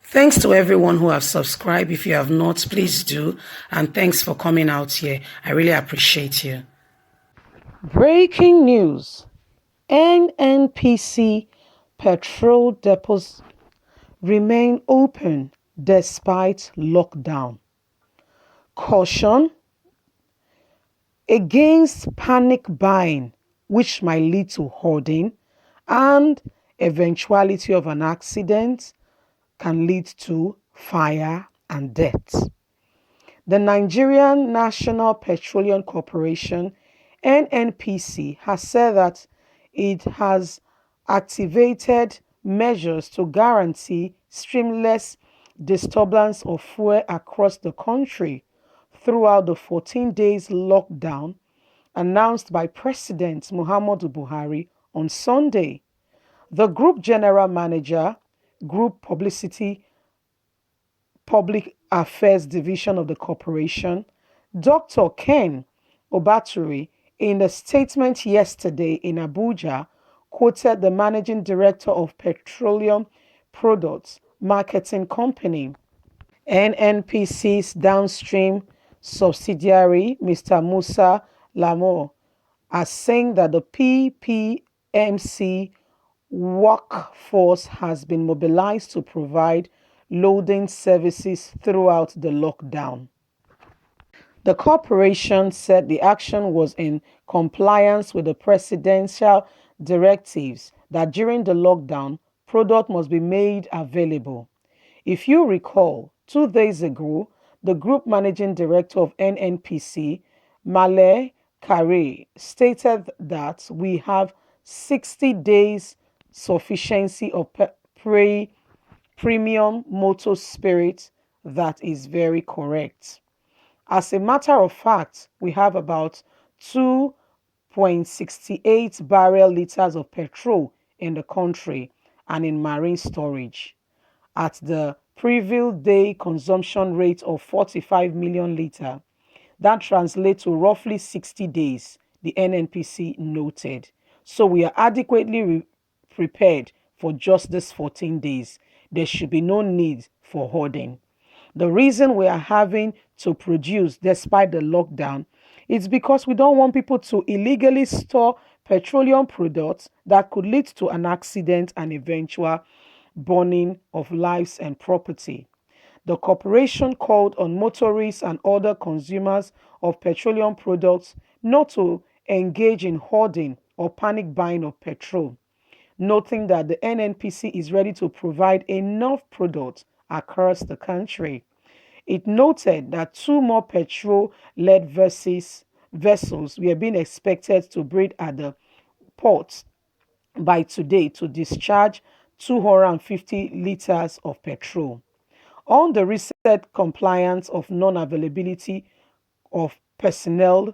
Thanks to everyone who have subscribed. If you have not, please do. And thanks for coming out here. I really appreciate you. Breaking news. NNPC petrol depots remain open despite lockdown. Caution against panic buying, which might lead to hoarding, and eventuality of an accident can lead to fire and death. The Nigerian National Petroleum Corporation, NNPC, has said that it has activated measures to guarantee streamless disturbance of fuel across the country throughout the 14 days lockdown announced by President Muhammadu Buhari on Sunday. The Group General Manager, Group Public Affairs Division of the corporation, Dr. Ken Obaturi, in a statement yesterday in Abuja, quoted the managing director of Petroleum Products Marketing Company, NNPC's downstream subsidiary, Mr. Musa Lamo, as saying that the PPMC workforce has been mobilized to provide loading services throughout the lockdown. The corporation said the action was in compliance with the presidential directives that during the lockdown, product must be made available. If you recall, 2 days ago, the group managing director of NNPC, Malé Kare, stated that we have 60 days sufficiency of premium motor spirit. That is very correct. As a matter of fact, we have about 2.68 barrel liters of petrol in the country and in marine storage. At the previous day consumption rate of 45 million litres, that translates to roughly 60 days, the NNPC noted. So we are adequately prepared for just this 14 days. There should be no need for hoarding. The reason we are having to produce despite the lockdown is because we don't want people to illegally store petroleum products that could lead to an accident and eventual burning of lives and property. The corporation called on motorists and other consumers of petroleum products not to engage in hoarding or panic buying of petrol, noting that the NNPC is ready to provide enough products across the country. It noted that 2 more petrol-led vessels were being expected to bridge at the port by today to discharge 250 liters of petrol. On the recent compliance of non-availability of personnel,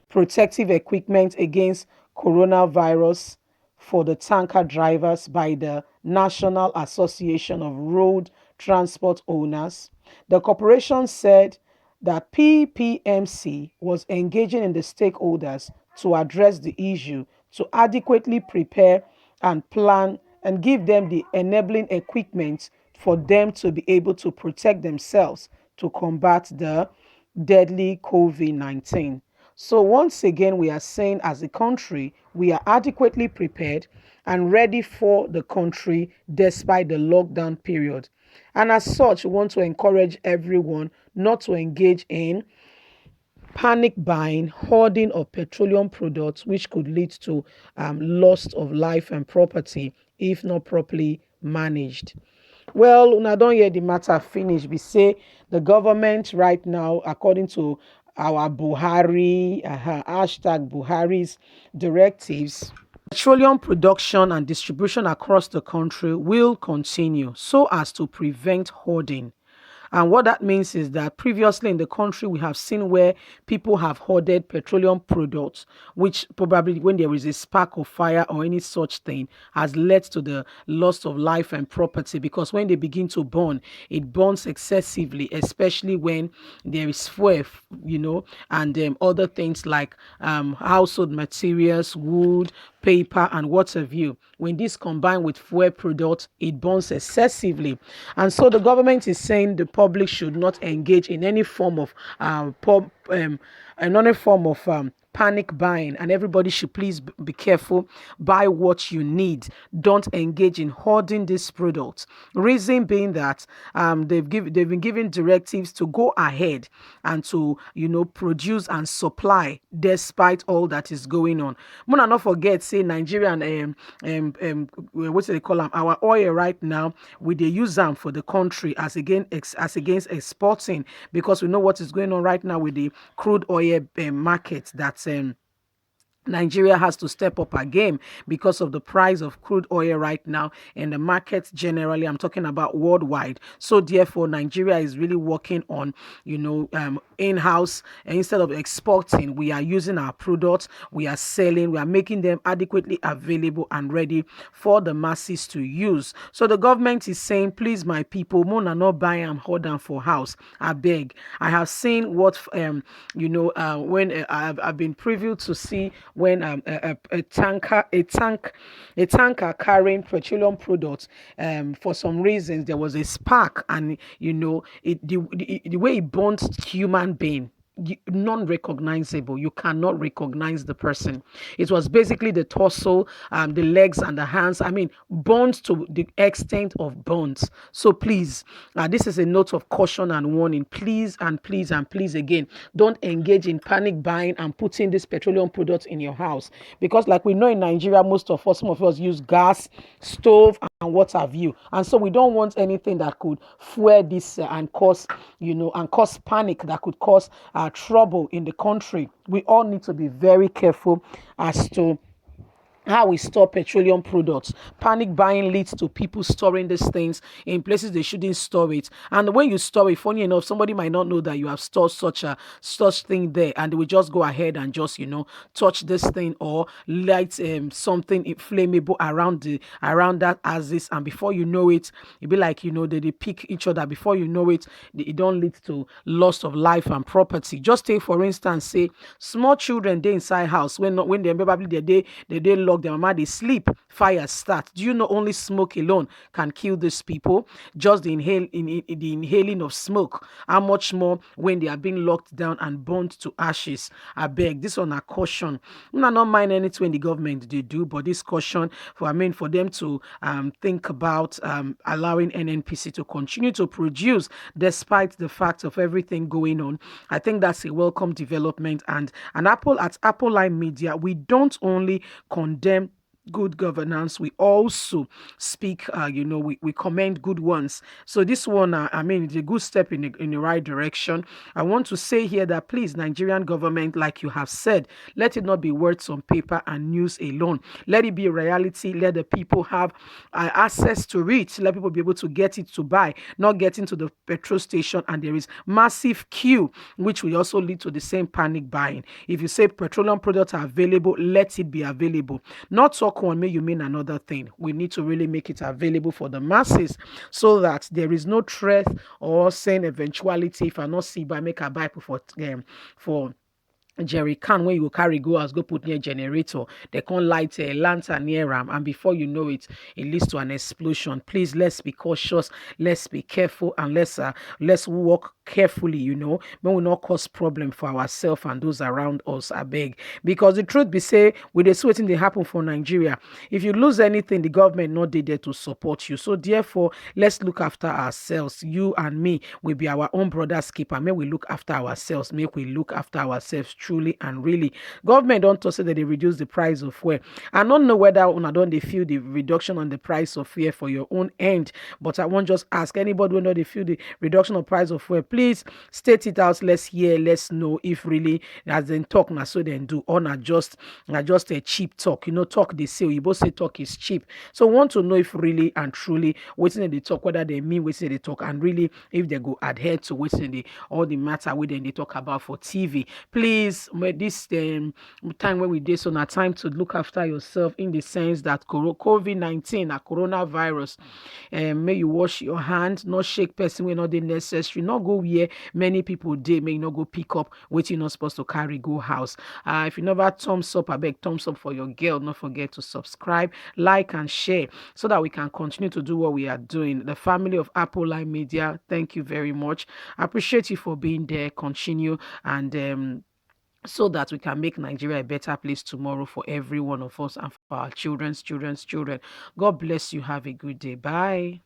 protective equipment against coronavirus for the tanker drivers by the National Association of Road Transport Owners, the corporation said that PPMC was engaging in the stakeholders to address the issue, to adequately prepare and plan and give them the enabling equipment for them to be able to protect themselves to combat the deadly COVID-19. So once again, we are saying as a country, we are adequately prepared and ready for the country despite the lockdown period. And as such, we want to encourage everyone not to engage in panic buying, hoarding of petroleum products, which could lead to loss of life and property if not properly managed. Well, una don't hear the matter finish. We say the government right now, according to our Buhari, hashtag Buhari's directives, petroleum production and distribution across the country will continue so as to prevent hoarding. And what that means is that previously in the country, we have seen where people have hoarded petroleum products, which probably when there is a spark of fire or any such thing, has led to the loss of life and property. Because when they begin to burn, it burns excessively, especially when there is fuel, and other things like household materials, wood, paper, and what have you. When this combined with fuel products, it burns excessively. And so the government is saying the public should not engage in any form of another form of panic buying, and everybody should please be careful. Buy what you need. Don't engage in hoarding these products. Reason being that they've been given directives to go ahead and to produce and supply despite all that is going on. Mona not forget say Nigerian what do they call them, our oil right now, we they use them for the country as against exporting, because we know what is going on right now with the crude oil market. That's Nigeria has to step up our game because of the price of crude oil right now and the market generally. I'm talking about worldwide. So therefore, Nigeria is really working on, in-house. Instead of exporting, we are using our products, we are selling, we are making them adequately available and ready for the masses to use. So the government is saying, please, my people, Mona not buy and hold them for house. I beg. I have seen what, when I've been previewed to see when a tanker carrying petroleum products, for some reasons there was a spark, and the way it burnt human being, non-recognizable. You cannot recognize the person. It was basically the torso, the legs and the hands. I mean, burns to the extent of burns. So please, this is a note of caution and warning. Please and please and please again, don't engage in panic buying and putting this petroleum products in your house, because like we know in Nigeria, some of us use gas, stove, and what have you, and so we don't want anything that could fuel this and cause panic, that could cause trouble in the country. We all need to be very careful as to how we store petroleum products. Panic buying leads to people storing these things in places they shouldn't store it. And when you store it, funny enough, somebody might not know that you have stored such thing there, and they will just go ahead and just touch this thing or light something flammable around that axis, and before you know it, it be like they pick each other. Before you know it, it don't lead to loss of life and property. Just take for instance, say small children they inside house when they probably they lock their mama, they sleep, fire start. Do you know only smoke alone can kill these people? Just the inhaling of smoke. How much more when they are being locked down and burnt to ashes? I beg, this one a caution. I not mind anything the government they do, but this caution for them to think about allowing NNPC to continue to produce despite the fact of everything going on. I think that's a welcome development, and at Apple Line Media, we don't only condemn good governance, we also speak, we commend good ones. So this one, it's a good step in the right direction. I want to say here that please, Nigerian government, like you have said, let it not be words on paper and news alone. Let it be a reality. Let the people have access to it. Let people be able to get it to buy, not get into the petrol station and there is massive queue, which will also lead to the same panic buying. If you say petroleum products are available, let it be available. Not talk one, may you mean another thing. We need to really make it available for the masses so that there is no threat or saying eventuality. If I not see by make a buy for jerry can when you go carry go as go put near generator, they can't light a lantern near them, and before you know it, it leads to an explosion. Please, let's be cautious, let's be careful, and let's work carefully, when we not cause problem for ourselves and those around us. I beg, because the truth be say, with the sweating they happen for Nigeria, if you lose anything, the government not there to support you. So therefore, let's look after ourselves. You and me will be our own brother's keeper. May we look after ourselves. May we look after ourselves truly and really. Government don't say that they reduce the price of fuel. I don't know whether una don't they feel the reduction on the price of fuel for your own end, but I won't just ask anybody when they feel the reduction of price of fuel. please state it out. Let's hear, let's know if really as then talk now so then do or not just a cheap talk. Talk they say, you both say talk is cheap. So want to know if really and truly waiting they talk, whether they mean waiting they talk, and really if they go adhere to waiting the all the matter within they talk about for TV. Please, this time when we did so now time to look after yourself in the sense that COVID-19 a coronavirus. May you wash your hand, not shake person when not the necessary, not go where many people did, may you not go pick up what you're not supposed to carry, go house. If you never thumbs up, I beg thumbs up for your girl. Not forget to subscribe, like, and share so that we can continue to do what we are doing. The family of Apple Line Media, thank you very much. I appreciate you for being there. Continue and so that we can make Nigeria a better place tomorrow for every one of us and for our children's children. God bless you. Have a good day. Bye.